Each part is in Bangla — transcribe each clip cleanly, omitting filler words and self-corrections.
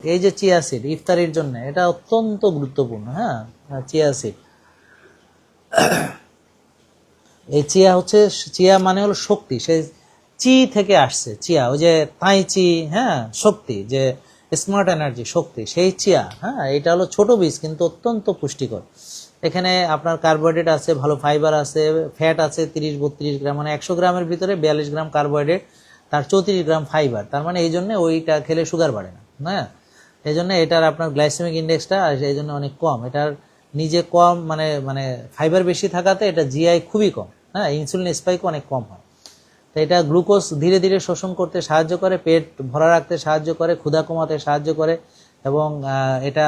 এই যে চিয়া সিড ইফতারির জন্য এটা অত্যন্ত গুরুত্বপূর্ণ। হ্যাঁ, চিয়া সিড, এই চিয়া হচ্ছে, চিয়া মানে হলো শক্তি, সে চি থেকে আসছে চিয়া, ওই যে তাই চি, হ্যাঁ, শক্তি, যে স্মার্ট এনার্জি, শক্তি, সেই চিয়া। হ্যাঁ, এটা হলো ছোট বীজ কিন্তু অত্যন্ত পুষ্টিকর। এখানে আপনার কার্বোহাইড্রেট আছে, ভালো ফাইবার আছে, ফ্যাট আছে 30-32 গ্রাম, মানে 100 গ্রামের ভিতরে 42 গ্রাম কার্বোহাইড্রেট, তার 34 গ্রাম ফাইবার। তার মানে এই জন্য ওইটা খেলে সুগার বাড়ে না। হ্যাঁ, এই জন্য এটার আপনার গ্লাইসেমিক ইন্ডেক্সটা এই জন্য অনেক কম। এটার নিজে কম, মানে মানে ফাইবার বেশি থাকাতে এটা জিআই খুবই কম। হ্যাঁ, ইনসুলিন স্পাইকও অনেক কম হয়। তো এটা গ্লুকোজ ধীরে ধীরে শোষণ করতে সাহায্য করে, পেট ভরা রাখতে সাহায্য করে, ক্ষুধা কমাতে সাহায্য করে, এবং এটা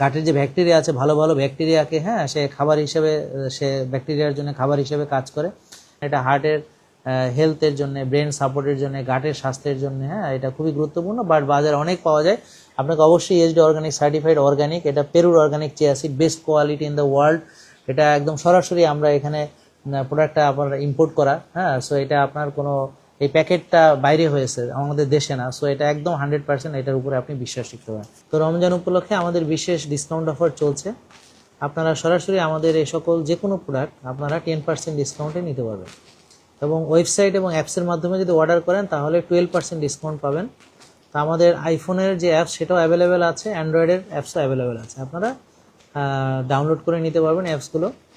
গাটের যে ব্যাকটেরিয়া আছে, ভালো ভালো ব্যাকটেরিয়াকে, হ্যাঁ, সে খাবার হিসেবে, সে ব্যাকটেরিয়ার জন্য খাবার হিসেবে কাজ করে। এটা হার্টের হেলথের জন্য, ব্রেন সাপোর্টের জন্য, গাটের স্বাস্থ্যের জন্য, হ্যাঁ, এটা খুবই গুরুত্বপূর্ণ। বাট বাজারে অনেক পাওয়া যায়। আপনাকে অবশ্যই এইচডি অর্গানিক সার্টিফাইড অর্গানিক, এটা পেরুর organic chia seed, best quality in the world. এটা একদম সরাসরি আমরা এখানে প্রোডাক্টটা আপনার ইম্পোর্ট করা। হ্যাঁ, সো এটা আপনার কোনো, এই প্যাকেটটা বাইরে হয়েছে, আমাদের দেশে না। সো এটা একদম 100% এটার উপরে আপনি বিশ্বাস রাখতে পারেন। তো রমজান উপলক্ষে আমাদের বিশেষ ডিসকাউন্ট অফার চলছে। আপনারা সরাসরি আমাদের এই সকল যে কোনো প্রোডাক্ট আপনারা 10% ডিসকাউন্টে নিতে পারবেন, এবং ওয়েবসাইট এবং অ্যাপসের মাধ্যমে যদি অর্ডার করেন তাহলে 12% ডিসকাউন্ট পাবেন। তো আমাদের আইফোনের যে অ্যাপস সেটাও অ্যাভেলেবেল আছে, অ্যান্ড্রয়েডের অ্যাপসও অ্যাভেলেবেল আছে, আপনারা ডাউনলোড করে নিতে পারবেন অ্যাপসগুলো।